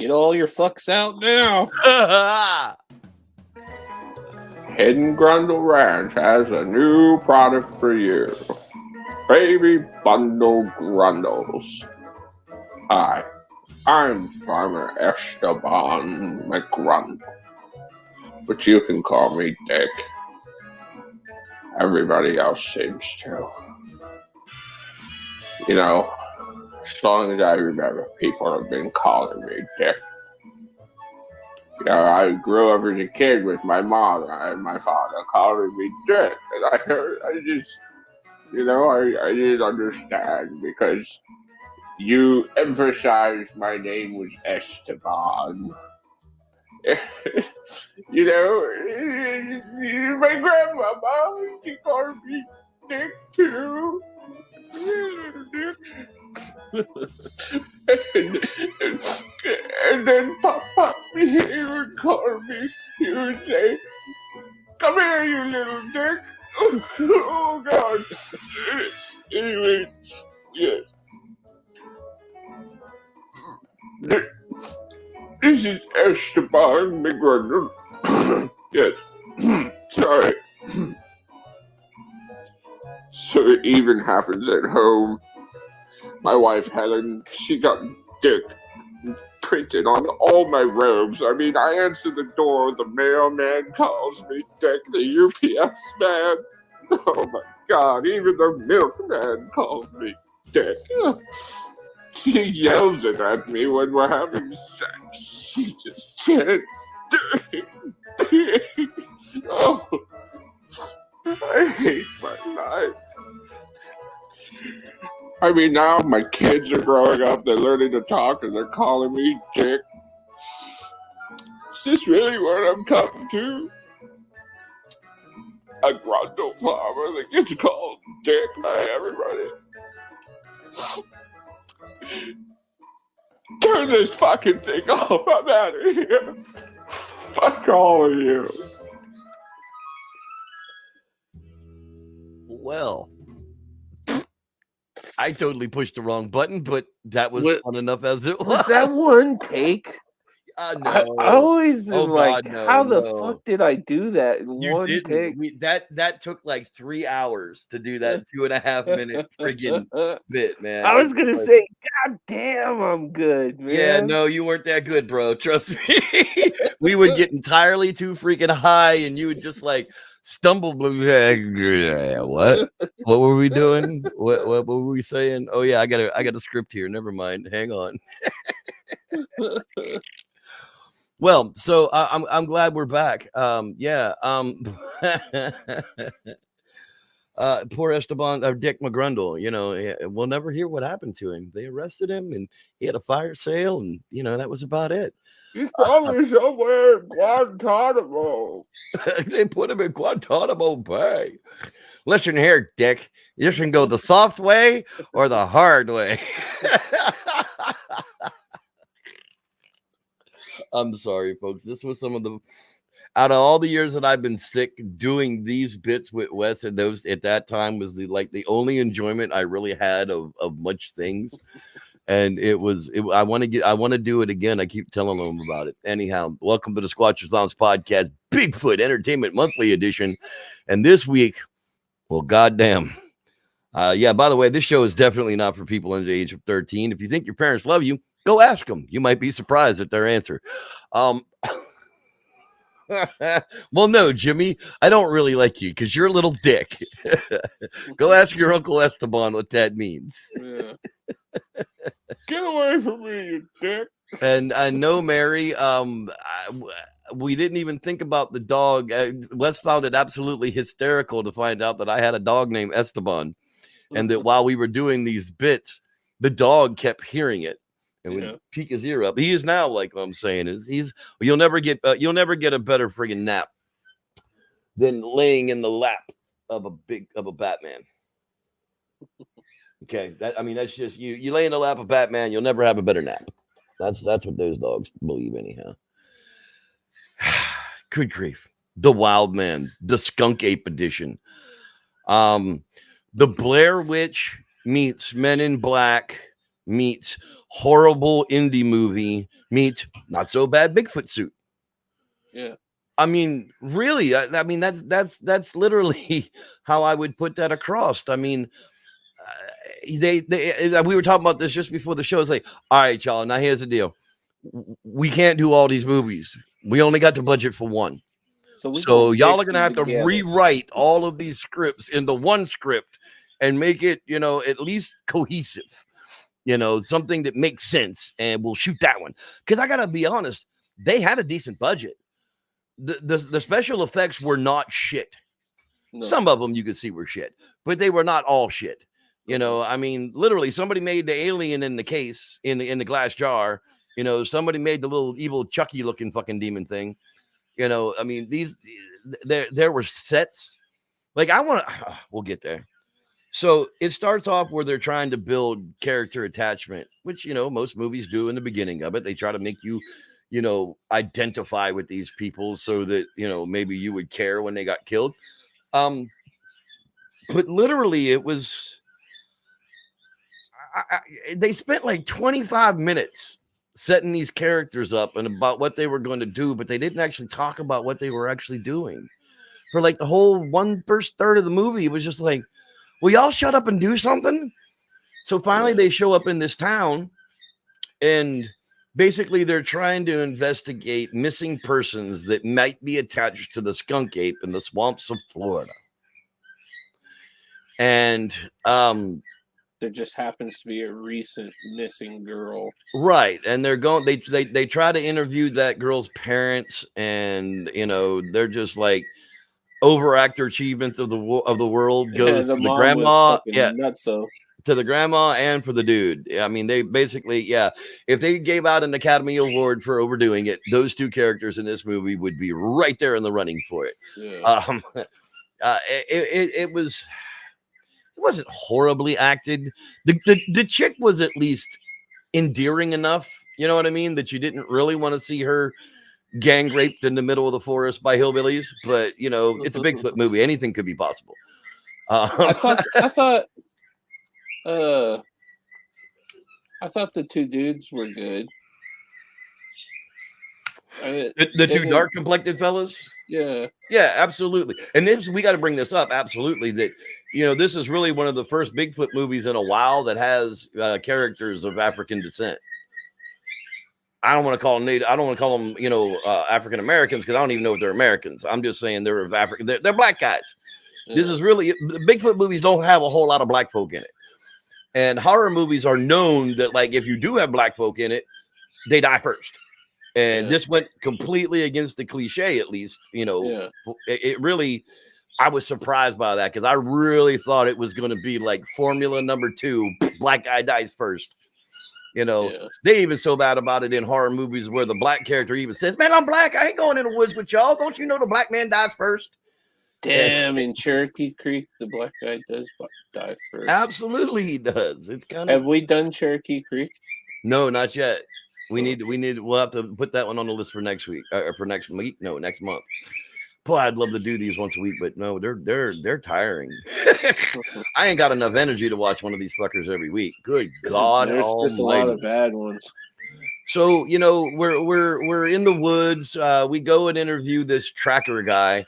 Get all your fucks out now. Hidden Grundle Ranch has a new product for you. Baby bundle grundles. Hi, I'm Farmer Esteban McGrundle, but you can call me Dick. Everybody else seems to. You know, as long as I remember, people have been calling me Dick. You know, I grew up as a kid with my mom and my father calling me Dick, and I didn't understand because you emphasized my name was Esteban. You know, my grandmama, she called me Dick too. and then Papa, he would call me, he would say, "Come here, you little Dick." Oh, God. Anyways, yes. This is Esteban McGrundle. Yes. Sorry. So it even happens at home. My wife Helen, she got Dick printed on all my robes. I mean, I answer the door, the mailman calls me Dick, the UPS man. Oh my God, even the milkman calls me Dick. She yells it at me when we're having sex. She just chants, Dick, Dick. Oh, I hate my life. I mean, now my kids are growing up, they're learning to talk, and they're calling me Dick. Is this really what I'm coming to? A Grundle farmer that gets called Dick by everybody. Turn this fucking thing off. I'm out of here. Fuck all of you. Well, I totally pushed the wrong button, but that was fun enough as it was. Was that one take? No. I always am God, no, how the fuck did I do that in You one didn't. take? That took like 3 hours to do that 2.5 minute friggin' bit, man. I was gonna say, God damn, I'm good, man. Yeah, no, you weren't that good, bro. Trust me. We would get entirely too freaking high, and you would just like stumble. What? What were we doing? What were we saying? Oh yeah, I got a script here. Never mind. Hang on. Well, so I'm glad we're back. Poor Esteban or Dick McGrundle, you know, we'll never hear what happened to him. They arrested him and he had a fire sale, and you know, that was about it. He's probably somewhere in Guantanamo. They put him in Guantanamo Bay. Listen here, Dick. You can go the soft way or the hard way. I'm sorry, folks. This was some of the, out of all the years that I've been sick, doing these bits with Wes and those at that time was the only enjoyment I really had of much things. And I want to do it again. I keep telling them about it. Anyhow, welcome to the Squatchers Lounge podcast, Bigfoot Entertainment Monthly Edition. And this week, well, goddamn. By the way, this show is definitely not for people under the age of 13. If you think your parents love you, go ask them. You might be surprised at their answer. Well, no, Jimmy, I don't really like you because you're a little dick. Go ask your Uncle Esteban what that means. Yeah. Get away from me, you dick. And I know, Mary, we didn't even think about the dog. Wes found it absolutely hysterical to find out that I had a dog named Esteban, and that while we were doing these bits, the dog kept hearing it and would peek his ear up. He is now, like what I'm saying, you'll never get a better friggin' nap than laying in the lap of a Batman. Okay, that's just you. You lay in the lap of Batman, you'll never have a better nap. That's what those dogs believe, anyhow. Good grief. The Wild Man, the Skunk Ape edition. The Blair Witch meets Men in Black meets horrible indie movie meets not so bad Bigfoot suit. Yeah. I mean, really, I mean that's literally how I would put that across. I mean, they we were talking about this just before the show. It's like, all right, y'all. Now here's the deal: we can't do all these movies. We only got the budget for one. So y'all are gonna have to rewrite all of these scripts into one script and make it, you know, at least cohesive. You know, something that makes sense, and we'll shoot that one. Because I gotta be honest, they had a decent budget. The special effects were not shit. No. Some of them you could see were shit, but they were not all shit. You know, I mean, literally, somebody made the alien in the case in the glass jar. You know, somebody made the little evil Chucky looking fucking demon thing. You know, I mean, there were sets. Like we'll get there. So it starts off where they're trying to build character attachment, which, you know, most movies do in the beginning of it. They try to make you, you know, identify with these people so that, you know, maybe you would care when they got killed. But literally it was, they spent like 25 minutes setting these characters up and about what they were going to do, but they didn't actually talk about what they were actually doing. For like the whole first third of the movie, it was just like, will y'all shut up and do something? So finally they show up in this town, and basically they're trying to investigate missing persons that might be attached to the skunk ape in the swamps of Florida. And there just happens to be a recent missing girl. Right. And they're going, they try to interview that girl's parents, and, you know, they're just like, overactor achievements of the world goes to the grandma, to the grandma and for the dude. I mean, they basically, if they gave out an Academy Award for overdoing it, those two characters in this movie would be right there in the running for it. It wasn't horribly acted. The chick was at least endearing enough, you know what I mean, that you didn't really want to see her gang raped in the middle of the forest by hillbillies. But, you know, it's a Bigfoot movie. Anything could be possible. I thought the two dudes were good. The two dark complected fellas. Yeah, absolutely. And this, we got to bring this up. Absolutely, that, you know, this is really one of the first Bigfoot movies in a while that has characters of African descent. I don't want to call them Native. I don't want to call them, you know, African Americans, because I don't even know if they're Americans. I'm just saying they're of African. They're black guys. Yeah. This is really, Bigfoot movies don't have a whole lot of black folk in it, and horror movies are known that, like, if you do have black folk in it, they die first. And this went completely against the cliche, at least, you know. Yeah. It really, I was surprised by that, because I really thought it was going to be like formula number 2, black guy dies first. You know, they even so bad about it in horror movies where the black character even says, "Man, I'm black. I ain't going in the woods with y'all. Don't you know the black man dies first?" Damn, in Cherokee Creek, the black guy does die first. Absolutely, he does. It's kind of. Have we done Cherokee Creek? No, not yet. We'll have to put that one on the list for next week, or for next week. No, next month. Boy, I'd love to do these once a week, but no, they're tiring. I ain't got enough energy to watch one of these fuckers every week. Good God, there's just a lot of bad ones. So, you know, we're in the woods. We go and interview this tracker guy,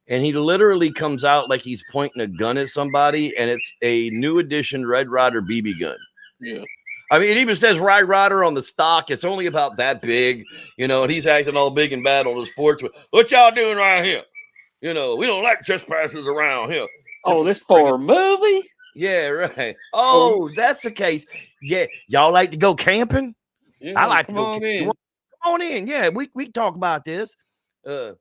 and he literally comes out like he's pointing a gun at somebody, and it's a new edition Red Ryder BB gun. Yeah. I mean, it even says Red Ryder on the stock. It's only about that big, you know, and he's acting all big and bad on the sports. What y'all doing around here? You know, we don't like trespassers around here. Oh, this for a movie? Yeah, right. Oh, that's the case. Yeah, y'all like to go camping? Yeah, I like to go camping. Come on in. Yeah, we talk about this. Well,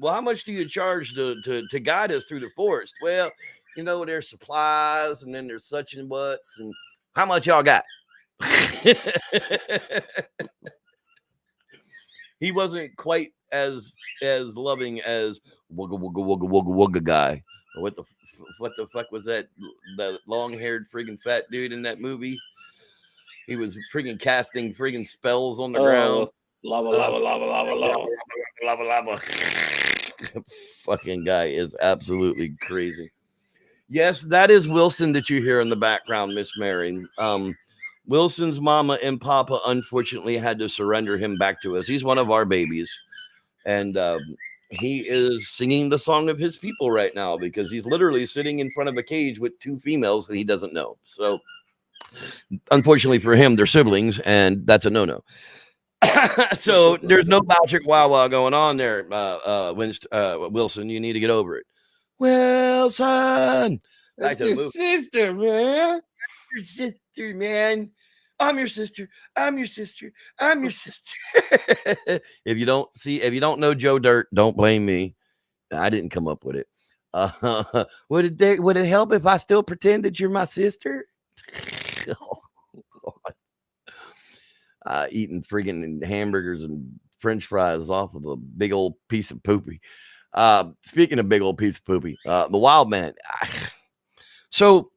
how much do you charge to guide us through the forest? Well, you know, there's supplies, and then there's such and what's, and how much y'all got? He wasn't quite as loving as wugga guy. What the fuck was that? The long-haired friggin' fat dude in that movie? He was friggin' casting friggin' spells on the ground. Lava. Fucking guy is absolutely crazy. Yes, that is Wilson that you hear in the background, Miss Mary. Wilson's mama and papa unfortunately had to surrender him back to us. He's one of our babies. And he is singing the song of his people right now because he's literally sitting in front of a cage with two females that he doesn't know. So unfortunately for him, they're siblings, and that's a no-no. So there's no Bouchick Wawa going on there, Wilson. You need to get over it. Wilson! That's your sister, man. Your sister, man. I'm your sister. I'm your sister. I'm your sister. If you don't know Joe Dirt, don't blame me. I didn't come up with it. Would it help if I still pretend that you're my sister? Eating friggin' hamburgers and French fries off of a big old piece of poopy. Speaking of big old piece of poopy, the wild man. So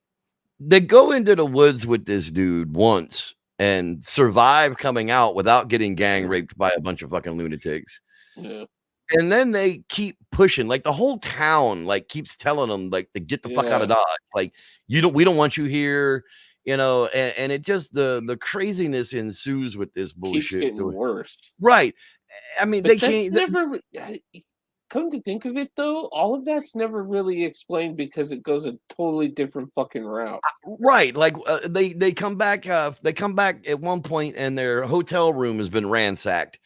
they go into the woods with this dude once and survive coming out without getting gang raped by a bunch of fucking lunatics. Yeah. And then they keep pushing, like the whole town like keeps telling them like to get the fuck out of Dodge. Like we don't want you here, you know, and it just the craziness ensues with this bullshit. Keeps getting worse. Right. I mean, But they can't never. Come to think of it, though, all of that's never really explained because it goes a totally different fucking route. Right, like they come back. They come back at one point, and their hotel room has been ransacked,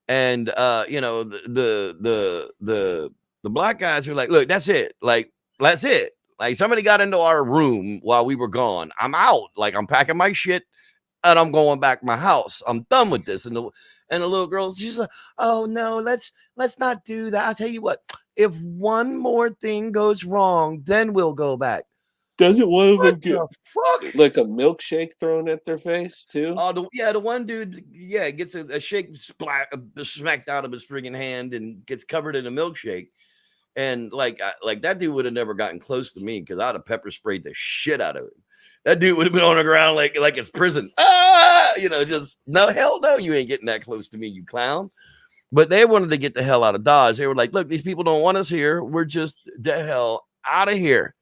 and you know the black guys are like, "Look, that's it. Like that's it. Like somebody got into our room while we were gone. I'm out. Like I'm packing my shit, and I'm going back to my house. I'm done with this." And the little girl, she's like, "Oh no, let's not do that. I'll tell you what, if one more thing goes wrong, then we'll go back." Doesn't one of them get fuck? Like a milkshake thrown at their face too? Oh, the one dude, gets a shake smacked out of his friggin' hand and gets covered in a milkshake. And like that dude would have never gotten close to me because I'd have pepper sprayed the shit out of him. That dude would have been on the ground like it's prison. You know, just no, hell no, you ain't getting that close to me, you clown. But they wanted to get the hell out of Dodge. They were like, "Look, these people don't want us here. We're just the hell out of here."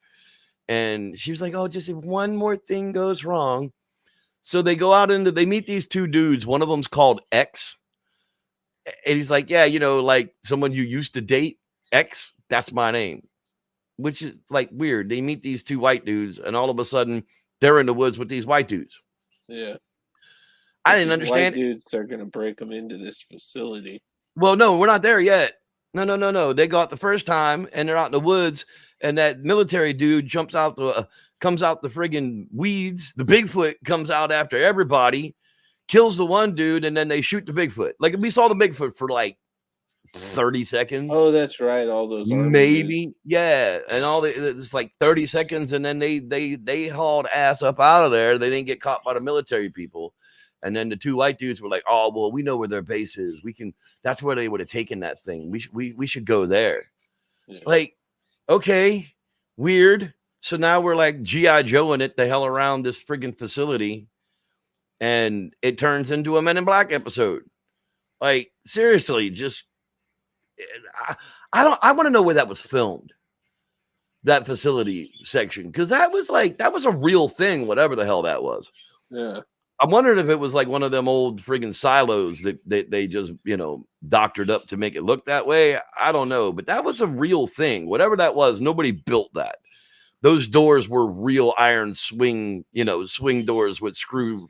And she was like, "Oh, just if one more thing goes wrong." So they go out they meet these two dudes. One of them's called X. And he's like, "Yeah, you know, like someone you used to date, X, that's my name." Which is like weird. They meet these two white dudes, and all of a sudden they're in the woods with these white dudes. Yeah. I didn't understand. White dudes are going to break them into this facility. Well, no, we're not there yet. No. They go out the first time, and they're out in the woods, and that military dude comes out the friggin' weeds. The Bigfoot comes out after everybody, kills the one dude, and then they shoot the Bigfoot. Like we saw the Bigfoot for like 30 seconds. Oh, that's right. All those maybe, yeah, and it's like 30 seconds, and then they hauled ass up out of there. They didn't get caught by the military people, and then the two white dudes were like, "Oh, well, we know where their base is. We can. That's where they would have taken that thing. We should go there." Yeah. Like, okay, weird. So now we're like G.I. Joeing it the hell around this friggin' facility, and it turns into a Men in Black episode. Like seriously, just. I want to know where that was filmed, that facility section, because that was a real thing, whatever the hell that was. Yeah, I wondered if it was like one of them old friggin' silos that they just doctored up to make it look that way. I don't know, but that was a real thing. Whatever that was, nobody built that. Those doors were real iron swing doors with screw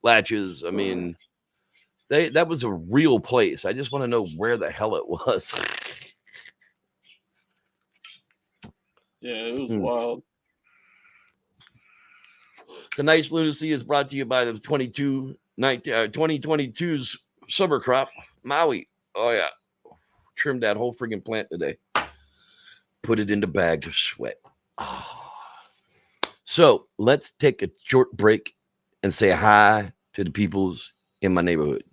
latches. I mean. That was a real place. I just want to know where the hell it was. Yeah, it was wild. Tonight's Lunacy is brought to you by the 2022's summer crop, Maui. Oh, yeah. Trimmed that whole friggin' plant today. Put it in the bag of sweat. Oh. So let's take a short break and say hi to the peoples in my neighborhood.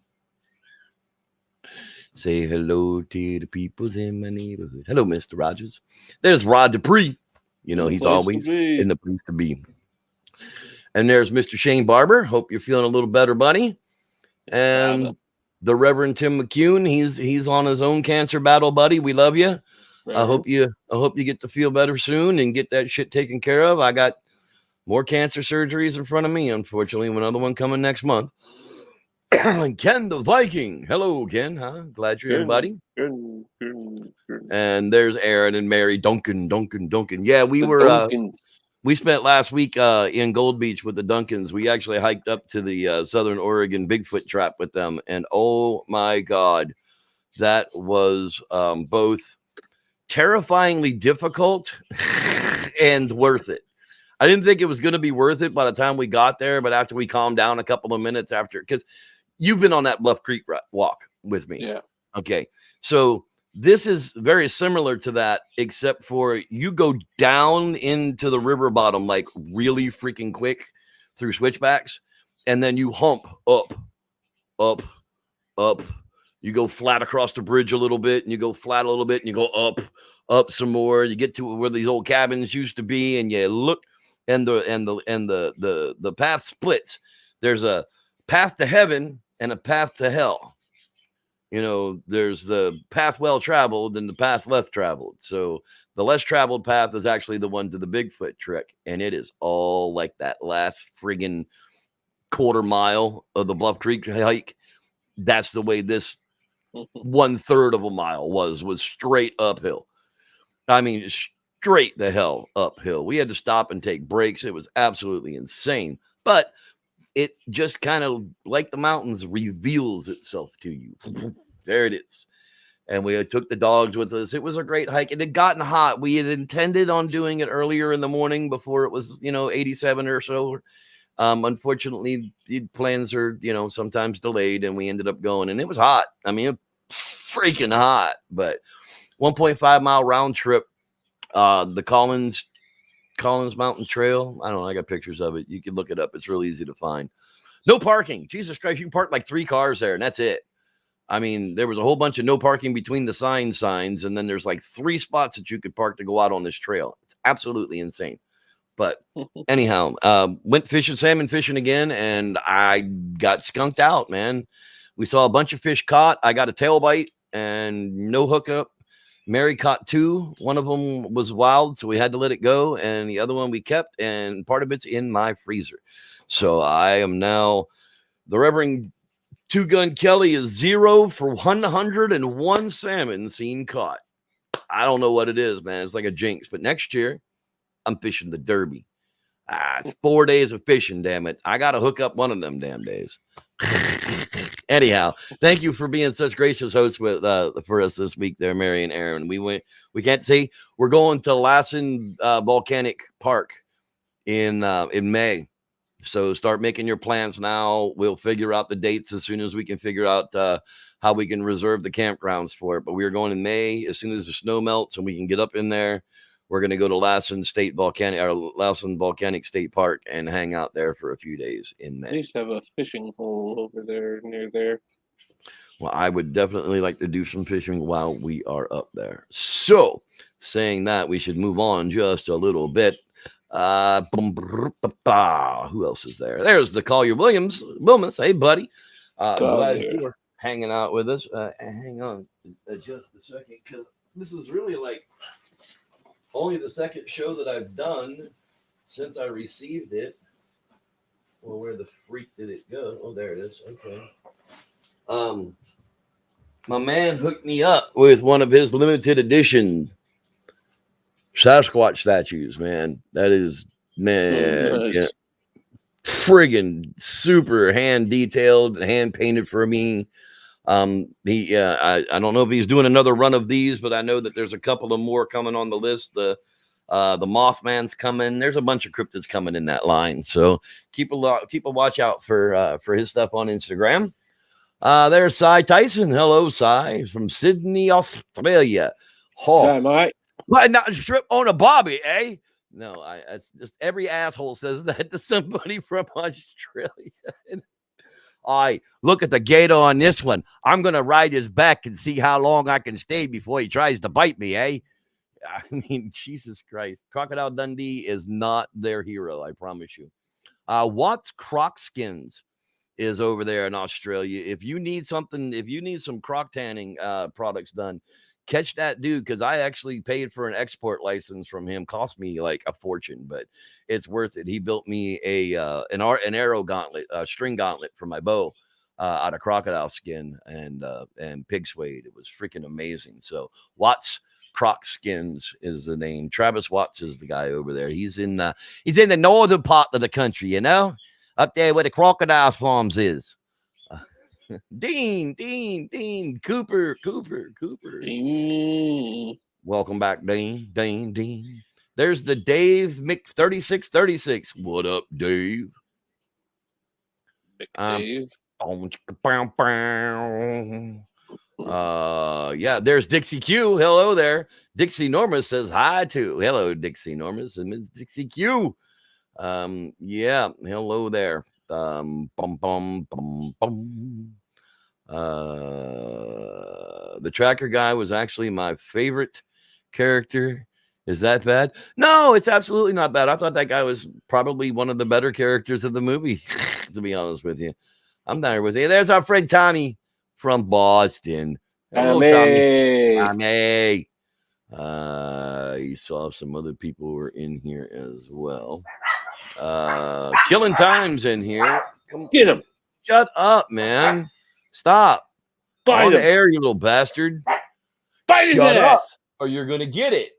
Say hello to the peoples in my neighborhood. Hello, Mr. Rogers. There's Rod Dupree. He's always in the place to be. And there's Mr. Shane Barber. Hope you're feeling a little better, buddy. And the Reverend Tim McCune. He's on his own cancer battle, buddy. We love you. Right. I hope you get to feel better soon and get that shit taken care of. I got More cancer surgeries in front of me, unfortunately. Another one coming next month. Ken the Viking. Hello, Ken. Huh? Glad you're in, buddy. And there's Aaron and Mary. Duncan. Yeah, we were we spent last week in Gold Beach with the Duncans. We actually hiked up to the Southern Oregon Bigfoot trap with them. And oh my God, that was both terrifyingly difficult and worth it. I didn't think it was going to be worth it by the time we got there, but after we calmed down a couple of minutes after, because you've been on that Bluff Creek walk with me. Yeah. Okay. So this is very similar to that, except for you go down into the river bottom like really freaking quick through switchbacks, and then you hump up. You go flat across the bridge a little bit, and you go flat a little bit, and you go up some more. You get to where these old cabins used to be, and you look, and the path splits. There's a path to heaven and a path to hell. You know, there's the path well traveled and the path less traveled. So the less traveled path is actually the one to the Bigfoot trek, and it is all like that last friggin' quarter mile of the Bluff Creek hike. That's the way this 1/3 of a mile was straight uphill. I mean, straight the hell uphill. We had to stop and take breaks. It was absolutely insane, but it just kind of, like the mountains, reveals itself to you. There it is. And we took the dogs with us. It was a great hike. It had gotten hot. We had intended on doing it earlier in the morning before it was, 87 or so. Unfortunately, the plans are, sometimes delayed, and we ended up going, and it was hot. I mean, freaking hot, but 1.5 mile round trip. The Collins Mountain Trail. I don't know. I got pictures of it. You can look it up. It's really easy to find. No parking. Jesus Christ. You can park like 3 cars there, and that's it. I mean, there was a whole bunch of no parking between the signs, and then there's like 3 spots that you could park to go out on this trail. It's absolutely insane. But anyhow, went salmon fishing again, and I got skunked out, man. We saw a bunch of fish caught. I got a tail bite and no hookup. Mary caught 2. One of them was wild, so we had to let it go, and the other one we kept, and part of it's in my freezer. So I am now, the Reverend Two Gun Kelly is 0 for 101 salmon seen caught. I don't know what it is, man. It's like a jinx, but next year I'm fishing the Derby. It's 4 days of fishing, damn it. I got to hook up one of them damn days. Anyhow, thank you for being such gracious hosts for us this week there, Mary and Aaron. We can't see. We're going to Lassen Volcanic Park in May. So start making your plans now. We'll figure out the dates as soon as we can figure out how we can reserve the campgrounds for it. But we're going in May as soon as the snow melts and we can get up in there. We're going to go to Lassen Volcanic State Park and hang out there for a few days in May. They used to have a fishing hole over there near there. Well, I would definitely like to do some fishing while we are up there. So, saying that, we should move on just a little bit. Who else is there? There's the Collier Williams. Hey, buddy. Glad you're hanging out with us. Hang on just a second, because this is really like only the second show that I've done since I received it. Well, where the freak did it go? Oh, there it is. Okay. My man hooked me up with one of his limited edition Sasquatch statues, man. That is, man, nice. Friggin' super hand detailed, hand painted for me. I don't know if he's doing another run of these, but I know that there's a couple of more coming on the list. The Mothman's coming. There's a bunch of cryptids coming in that line. So keep a watch out for his stuff on Instagram. There's Cy Tyson. Hello, Cy, from Sydney, Australia. Yeah, mate. Why not strip on a bobby, eh? No, it's just every asshole says that to somebody from Australia. I look at the gator on this one. I'm going to ride his back and see how long I can stay before he tries to bite me, eh? I mean, Jesus Christ. Crocodile Dundee is not their hero, I promise you. Watts Croc Skins is over there in Australia. If you need some croc tanning products done, catch that dude, because I actually paid for an export license from him. Cost me like a fortune, but it's worth it. He built me an arrow gauntlet, string gauntlet for my bow out of crocodile skin and pig suede. It was freaking amazing. So Watts Croc Skins is the name. Travis Watts is the guy over there. He's in the northern part of the country, you know, up there where the crocodile farms is. Dean, Cooper. Welcome back, Dean. There's the Dave Mc 3636. What up, Dave? Dave. Yeah, there's Dixie Q. Hello there. Dixie Norma says hi too. Hello, Dixie Norma and Miss Dixie Q. Yeah, hello there. The tracker guy was actually my favorite character. Is that bad? No, it's absolutely not bad. I thought that guy was probably one of the better characters of the movie, to be honest with you. I'm there with you. There's our friend Tommy from Boston. Hello, Tommy. You saw some other people were in here as well. Killing Time's in here. Get him. Shut up, man. Stop. Bite on him. The air, you little bastard. Bite his ass. Or you're going to get it.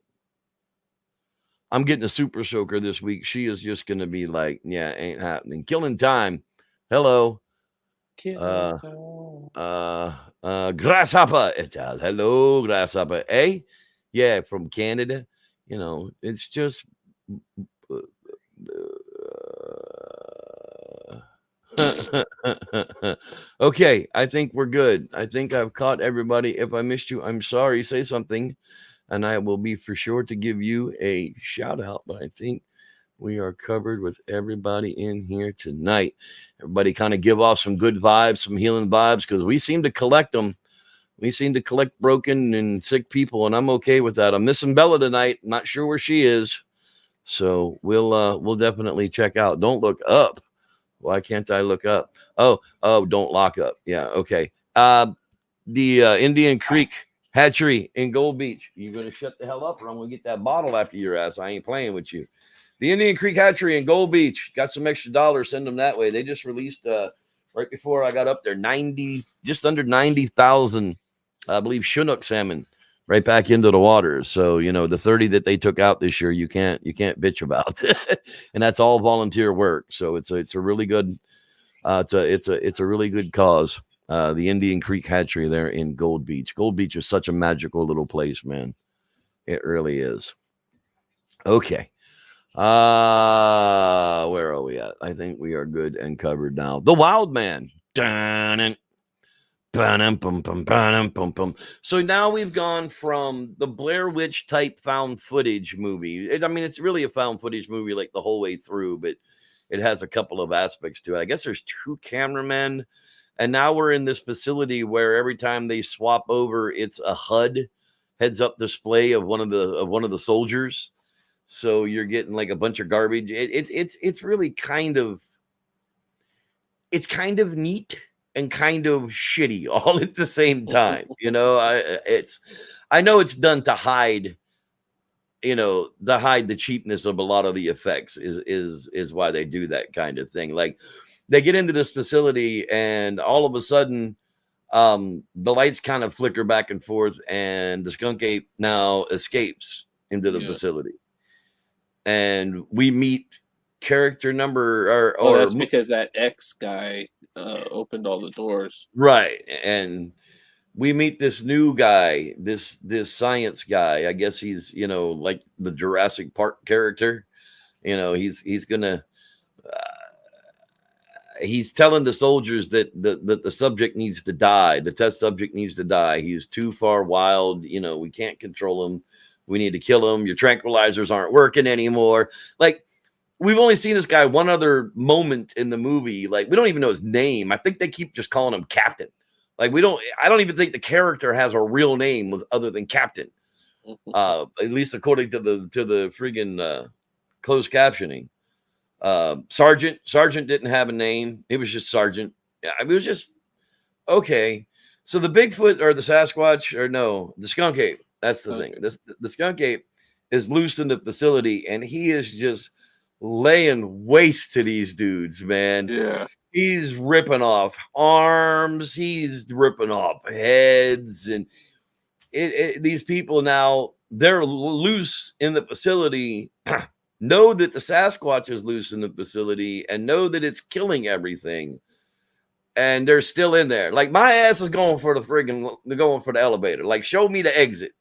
I'm getting a super soaker this week. She is just going to be like, yeah, ain't happening. Killing Time. Hello. Grasshopper. Hello, Grasshopper. Hey, yeah, from Canada. You know, it's just okay. I think we're good. I think I've caught everybody. If I missed you, I'm sorry. Say something, and I will be for sure to give you a shout out. But I think we are covered with everybody in here tonight. Everybody kind of give off some good vibes, some healing vibes, because we seem to collect them. We seem to collect broken and sick people, and I'm okay with that. I'm missing Bella tonight. Not sure where she is. So we'll definitely check out. Don't look up. Why can't I look up? Oh, don't lock up. Yeah, okay. The Indian Creek Hatchery in Gold Beach. You're going to shut the hell up or I'm going to get that bottle after your ass. I ain't playing with you. The Indian Creek Hatchery in Gold Beach. Got some extra dollars. Send them that way. They just released, right before I got up there, just under 90,000, I believe, Chinook salmon right back into the water. So, you know, the 30 that they took out this year, you can't bitch about. And that's all volunteer work. So it's a really good, it's a really good cause. The Indian Creek Hatchery there in Gold Beach. Gold Beach is such a magical little place, man. It really is. Okay. Where are we at? I think we are good and covered now. The Wild Man. So now we've gone from the Blair Witch type found footage movie. I mean, it's really a found footage movie like the whole way through, but it has a couple of aspects to it. I guess there's 2 cameramen, and now we're in this facility where every time they swap over, it's a HUD heads up display of one of the soldiers. So you're getting like a bunch of garbage. It's really kind of neat and kind of shitty all at the same time. You know, I know it's done to hide, the cheapness of a lot of the effects is why they do that kind of thing. Like they get into this facility and all of a sudden the lights kind of flicker back and forth and the skunk ape now escapes into the facility. And we meet character number or that's because that X guy opened all the doors. Right. And we meet this new guy, this science guy. I guess he's, like the Jurassic Park character. He's gonna he's telling the soldiers that the subject needs to die. The test subject needs to die. He's too far wild. We can't control him. We need to kill him. Your tranquilizers aren't working anymore. Like, we've only seen this guy one other moment in the movie. Like, we don't even know his name. I think they keep just calling him Captain. Like, I don't even think the character has a real name other than Captain. At least according to the friggin' closed captioning. Sergeant didn't have a name. It was just Sergeant. It was just okay. So the Bigfoot or the Sasquatch or no, the Skunk Ape. That's the thing. The Skunk Ape is loose in the facility, and he is just laying waste to these dudes, man. Yeah. He's ripping off arms. He's ripping off heads, and these people now they're loose in the facility. Know that the Sasquatch is loose in the facility, and know that it's killing everything. And they're still in there. Like my ass is going for the elevator. Like, show me the exit.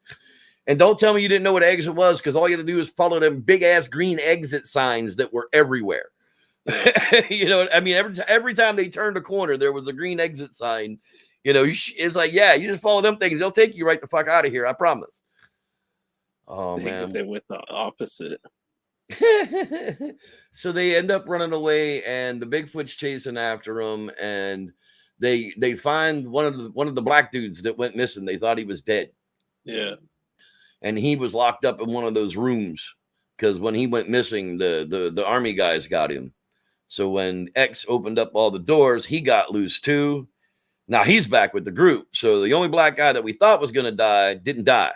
And don't tell me you didn't know what the exit was, because all you had to do is follow them big ass green exit signs that were everywhere. You know, I mean, every time they turned a corner, there was a green exit sign. You know, it's like, yeah, you just follow them things. They'll take you right the fuck out of here. I promise. Oh, man. They went the opposite. So they end up running away, and the Bigfoot's chasing after them, and they find one of the black dudes that went missing. They thought he was dead. Yeah. And he was locked up in one of those rooms, because when he went missing, the army guys got him. So when X opened up all the doors, he got loose too. Now he's back with the group. So the only black guy that we thought was going to die didn't die.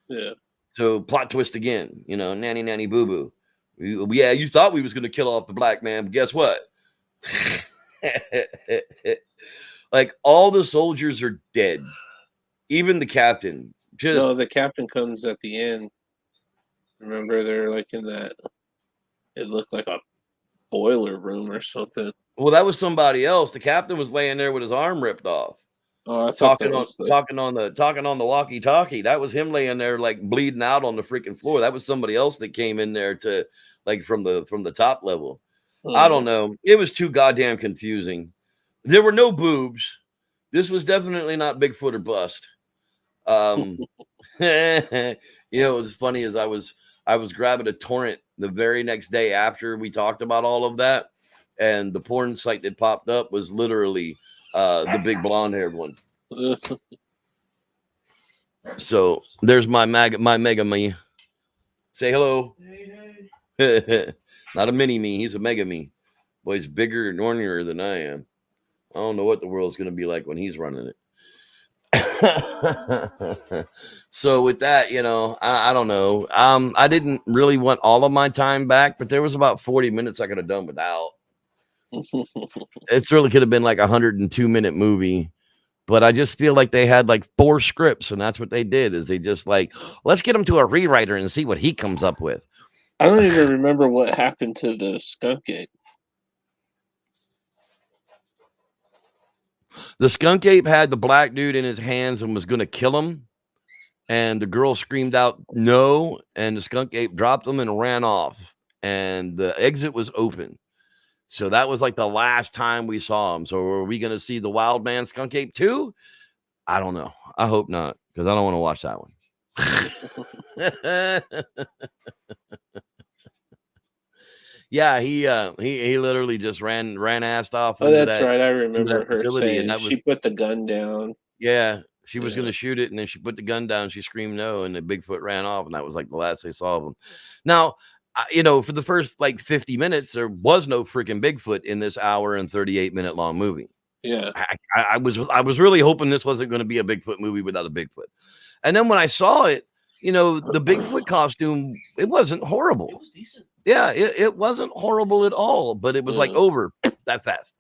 Yeah. So plot twist again, you know, nanny, nanny, boo, boo. Yeah, you thought we was going to kill off the black man, but guess what? Like, all the soldiers are dead. Even the captain. No, the captain comes at the end. Remember, they're like in that, it looked like a boiler room or something. Well, that was somebody else. The captain was laying there with his arm ripped off. Oh, I thought talking on the walkie-talkie. That was him laying there like bleeding out on the freaking floor. That was somebody else that came in there to, like, from the top level. I don't know. It was too goddamn confusing. There were no boobs. This was definitely not Bigfoot or bust. You know, it was funny as I was grabbing a torrent the very next day after we talked about all of that, and the porn site that popped up was literally the big blonde-haired one. So there's my mega me. Say hello. Hey. Not a mini me, he's a mega me. Boy, he's bigger and ornier than I am. I don't know what the world's gonna be like when he's running it. So with that, you know, I don't know. I didn't really want all of my time back, but there was about 40 minutes I could have done without. It really could have been like a 102-minute movie, but I just feel like they had like 4 scripts, and that's what they did. Is they just like, let's get him to a rewriter and see what he comes up with. I don't even remember what happened to the Skunk Ape. The Skunk Ape had the black dude in his hands and was going to kill him, and the girl screamed out no, and the Skunk Ape dropped him and ran off, and the exit was open. So that was like the last time we saw him. So are we going to see the Wild Man Skunk Ape 2? I don't know. I hope not, because I don't want to watch that one. Yeah, he literally just ran assed off. Oh, that's right. I remember her saying and she put the gun down. Yeah, she was going to shoot it, and then she put the gun down. She screamed no, and the Bigfoot ran off, and that was like the last they saw of him. Now, you know, for the first like 50 minutes, there was no freaking Bigfoot in this hour and 38-minute long movie. Yeah, I was really hoping this wasn't going to be a Bigfoot movie without a Bigfoot. And then when I saw it, you know, the Bigfoot costume, it wasn't horrible. it was decent. Yeah, it wasn't horrible at all, but it was like over that fast.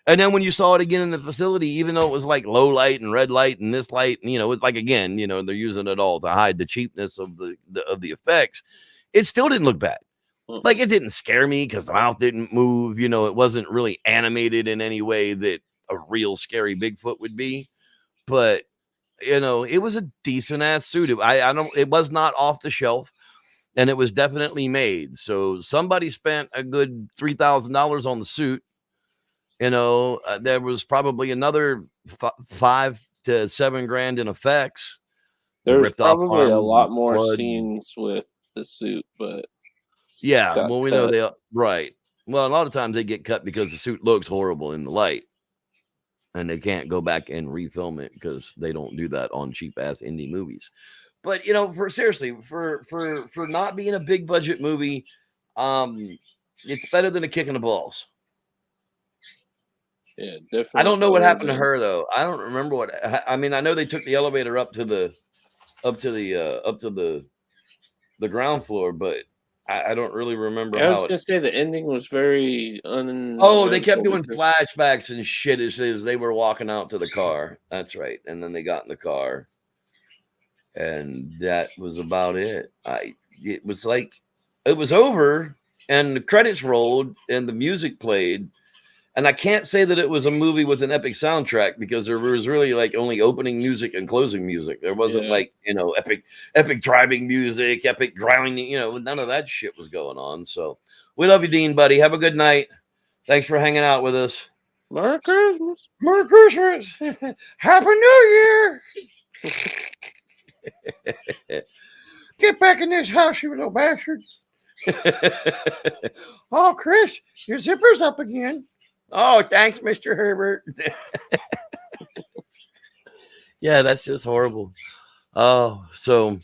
And then when you saw it again in the facility, even though it was like low light and red light and this light, and, you know, it's like, again, you know, they're using it all to hide the cheapness of the effects. It still didn't look bad. Like, it didn't scare me because the mouth didn't move. You know, it wasn't really animated in any way that a real scary Bigfoot would be. But, you know, it was a decent ass suit. It was not off the shelf, and it was definitely made. So somebody spent a good $3,000 on the suit. You know, there was probably another $5,000 to $7,000 in effects. There was probably a lot more scenes with the suit, but yeah, well, we know they right. Well, a lot of times they get cut because the suit looks horrible in the light, and they can't go back and refilm it because they don't do that on cheap ass indie movies. But, you know, for not being a big budget movie, it's better than a kick in the balls. Yeah, definitely. I don't know what happened to than- her though. I don't remember what. I mean, I know they took the elevator up to the ground floor, but I don't really remember I was how it. gonna say the ending was very Oh, they kept uneventful doing because- flashbacks and shit as they were walking out to the car. That's right. And then they got in the car, and that was about it. It was like it was over, and the credits rolled, and the music played. And I can't say that it was a movie with an epic soundtrack because there was really like only opening music and closing music. There wasn't Yeah. like, you know, epic driving music, epic driving, you know, none of that shit was going on. So we love you, Dean, buddy. Have a good night. Thanks for hanging out with us. Merry Christmas. Merry Christmas. Happy New Year. Get back in this house, you little bastard. Oh, Chris, your zipper's up again. Oh, thanks, Mr. Herbert. Yeah, that's just horrible. Oh, so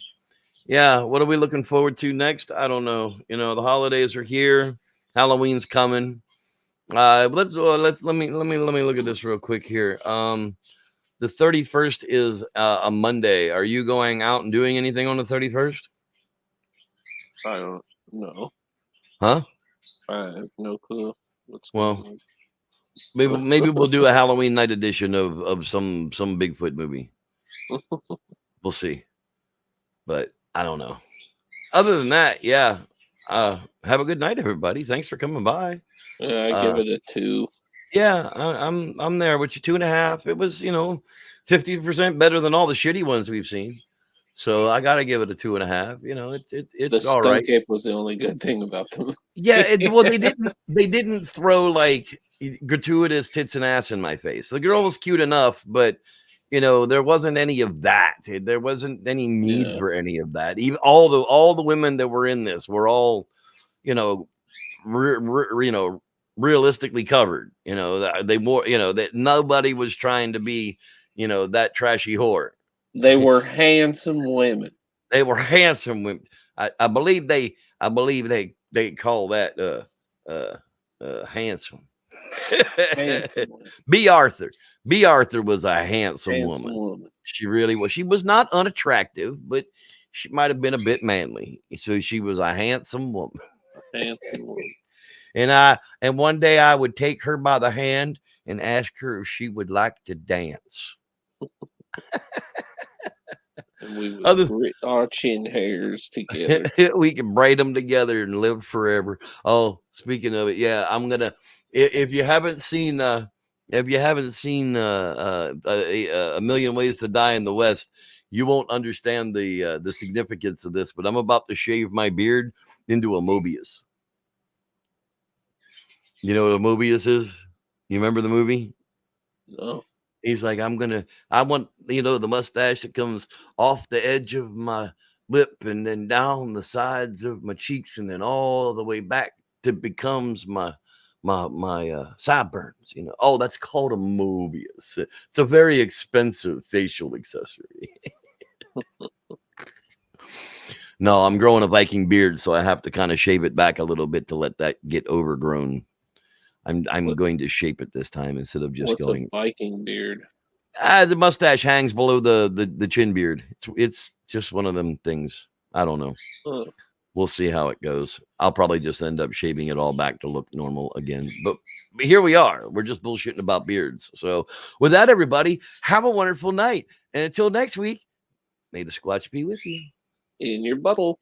yeah, what are we looking forward to next? I don't know. You know, the holidays are here. Halloween's coming. Let me look at this real quick here. The 31st is a Monday. Are you going out and doing anything on the 31st? I don't know. Huh? I have no clue what's Well, going on. maybe we'll do a Halloween night edition of some Bigfoot movie. We'll see. But I don't know. Other than that, yeah. Have a good night, everybody. Thanks for coming by. Yeah, I give it a 2. Yeah, I'm there with you. 2.5. It was, 50% better than all the shitty ones we've seen. So I gotta give it a 2.5. It's The all right. Skunk Ape was the only good thing about them. Yeah, well, they didn't throw like gratuitous tits and ass in my face. The girl was cute enough, but there wasn't any of that. There wasn't any need for any of that. Even all the women that were in this were all, realistically covered. They wore, that nobody was trying to be, that trashy whore. They were handsome women. They were handsome women. I believe they call that handsome. Handsome women. B. Arthur was a handsome woman. She really was. She was not unattractive, but she might have been a bit manly. So she was a handsome woman. Handsome woman. And one day I would take her by the hand and ask her if she would like to dance. And we would braid our chin hairs together. We can braid them together and live forever. Oh, speaking of it, yeah, I'm gonna. If you haven't seen A Million Ways to Die in the West, you won't understand the significance of this. But I'm about to shave my beard into a Mobius. You know what a Mobius is? You remember the movie? No. He's like, I want, the mustache that comes off the edge of my lip and then down the sides of my cheeks and then all the way back to becomes my sideburns. Oh, that's called a Mobius. It's a very expensive facial accessory. No, I'm growing a Viking beard, so I have to kind of shave it back a little bit to let that get overgrown. I'm going to shape it this time instead of just going a Viking beard. The mustache hangs below the chin beard. It's just one of them things. I don't know. We'll see how it goes. I'll probably just end up shaving it all back to look normal again. But here we are. We're just bullshitting about beards. So with that, everybody, have a wonderful night. And until next week, may the Squatch be with you. In your buttle.